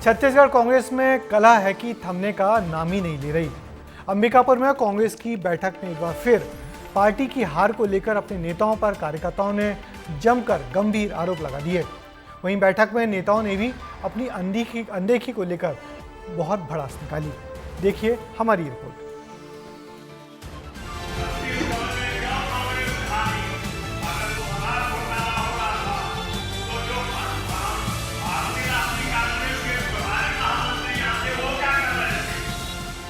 छत्तीसगढ़ कांग्रेस में कलह है कि थमने का नाम ही नहीं ले रही। अंबिकापुर में कांग्रेस की बैठक में एक बार फिर पार्टी की हार को लेकर अपने नेताओं पर कार्यकर्ताओं ने जमकर गंभीर आरोप लगा दिए। वहीं बैठक में नेताओं ने भी अपनी अनदेखी को लेकर बहुत भड़ास निकाली। देखिए हमारी रिपोर्ट।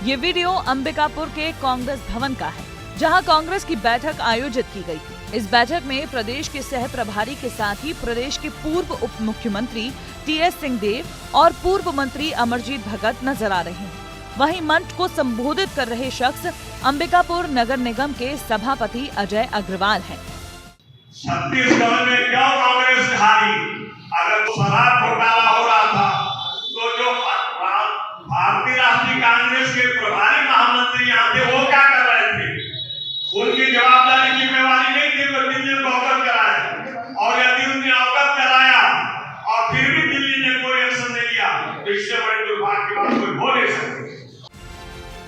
ये वीडियो अंबिकापुर के कांग्रेस भवन का है, जहां कांग्रेस की बैठक आयोजित की गई थी। इस बैठक में प्रदेश के सह प्रभारी के साथ ही प्रदेश के पूर्व उप मुख्यमंत्री टीएस सिंहदेव और पूर्व मंत्री अमरजीत भगत नजर आ रहे हैं। वहीं मंच को संबोधित कर रहे शख्स अंबिकापुर नगर निगम के सभापति अजय अग्रवाल हैं। छत्तीसगढ़ में क्यों कांग्रेस हारी? अगर शराब घोटाला हो रहा था तो जो भारतीय राष्ट्रीय कांग्रेस के प्रभारी महामंत्री यहाँ थे वो क्या कर रहे थे? उनकी जवाबदारी जिम्मेवारी नहीं थी तो दिल्ली को अवगत कराए, और यदि उन्हें अवगत कराया और फिर भी दिल्ली ने कोई एक्शन नहीं लिया तो इससे बड़ी दुर्भाग्य की बात कोई हो नहीं सकती।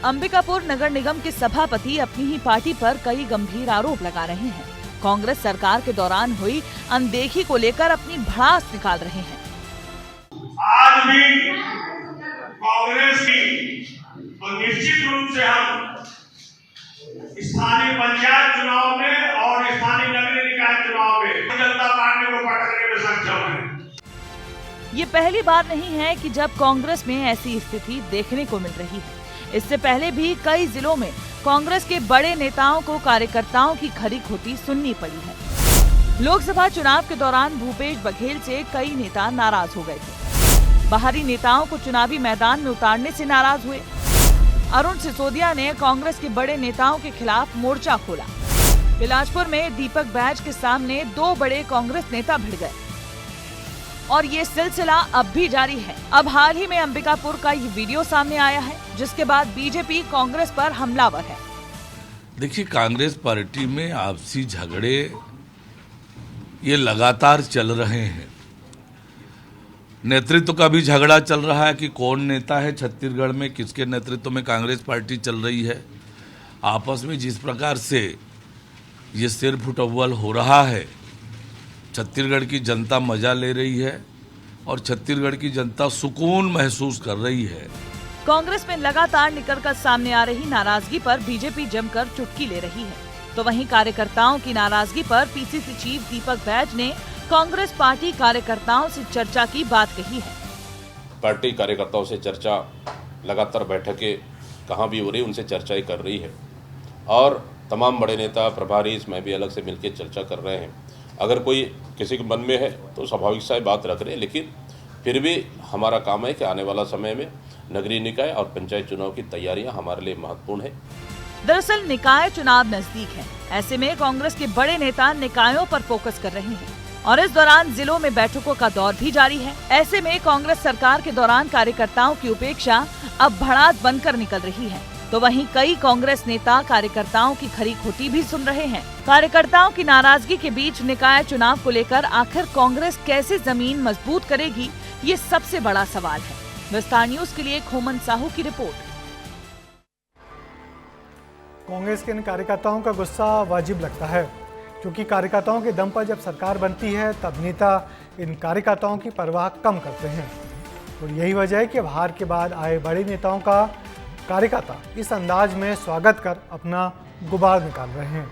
अंबिकापुर नगर निगम के सभापति अपनी ही पार्टी पर कई गंभीर आरोप लगा रहे हैं। कांग्रेस सरकार के दौरान हुई अनदेखी को लेकर अपनी भड़ास निकाल रहे हैं। आज भी कांग्रेस की तो निश्चित रूप से हम स्थानीय पंचायत चुनाव में और स्थानीय नगरीय निकाय चुनाव में जनता पार्टी को पटकने में सक्षम है। ये पहली बार नहीं है कि जब कांग्रेस में ऐसी स्थिति देखने को मिल रही है। इससे पहले भी कई जिलों में कांग्रेस के बड़े नेताओं को कार्यकर्ताओं की खरी खोटी सुननी पड़ी है। लोकसभा चुनाव के दौरान भूपेश बघेल से कई नेता नाराज हो गए थे। बाहरी नेताओं को चुनावी मैदान में उतारने से नाराज हुए। अरुण सिसोदिया ने कांग्रेस के बड़े नेताओं के खिलाफ मोर्चा खोला। बिलासपुर में दीपक बैज के सामने दो बड़े कांग्रेस नेता भिड़ गए और ये सिलसिला अब भी जारी है। अब हाल ही में अंबिकापुर का ये वीडियो सामने आया है, जिसके बाद बीजेपी कांग्रेस पर हमलावर है। देखिए, कांग्रेस पार्टी में आपसी झगड़े ये लगातार चल रहे हैं। नेतृत्व का भी झगड़ा चल रहा है कि कौन नेता है छत्तीसगढ़ में, किसके नेतृत्व में कांग्रेस पार्टी चल रही है। आपस में जिस प्रकार से ये सिर फुटअव्वल हो रहा है, छत्तीसगढ़ की जनता मजा ले रही है और छत्तीसगढ़ की जनता सुकून महसूस कर रही है। कांग्रेस में लगातार निकलकर सामने आ रही नाराजगी पर बीजेपी जमकर चुटकी ले रही है। तो वहीं कार्यकर्ताओं की नाराजगी पर पीसीसी चीफ दीपक बैज ने कांग्रेस पार्टी कार्यकर्ताओं से चर्चा की बात कही है। पार्टी कार्यकर्ताओं से चर्चा लगातार बैठकें कहाँ भी हो रही, उनसे चर्चा ही कर रही है और तमाम बड़े नेता प्रभारी इसमें भी अलग से मिलकर चर्चा कर रहे हैं। अगर कोई किसी के मन में है तो स्वाभाविक सा बात रख रहे हैं, लेकिन फिर भी हमारा काम है कि आने वाला समय में नगरीय निकाय और पंचायत चुनाव की तैयारियां हमारे लिए महत्वपूर्ण है। दरअसल निकाय चुनाव नजदीक है। ऐसे में कांग्रेस के बड़े नेता निकायों पर फोकस कर रहे हैं और इस दौरान जिलों में बैठकों का दौर भी जारी है। ऐसे में कांग्रेस सरकार के दौरान कार्यकर्ताओं की उपेक्षा अब भड़ास बनकर निकल रही है। तो वहीं कई कांग्रेस नेता कार्यकर्ताओं की खरी खोटी भी सुन रहे हैं। कार्यकर्ताओं की नाराजगी के बीच निकाय चुनाव को लेकर आखिर कांग्रेस कैसे जमीन मजबूत करेगी, ये सबसे बड़ा सवाल है। विस्तार न्यूज के लिए खोमन साहू की रिपोर्ट। कांग्रेस के इन कार्यकर्ताओं का गुस्सा वाजिब लगता है, क्योंकि कार्यकर्ताओं के दम पर जब सरकार बनती है तब नेता इन कार्यकर्ताओं की परवाह कम करते हैं। और यही वजह है कि अब हार के बाद आए बड़े नेताओं का कार्यकर्ता इस अंदाज में स्वागत कर अपना गुबार निकाल रहे हैं।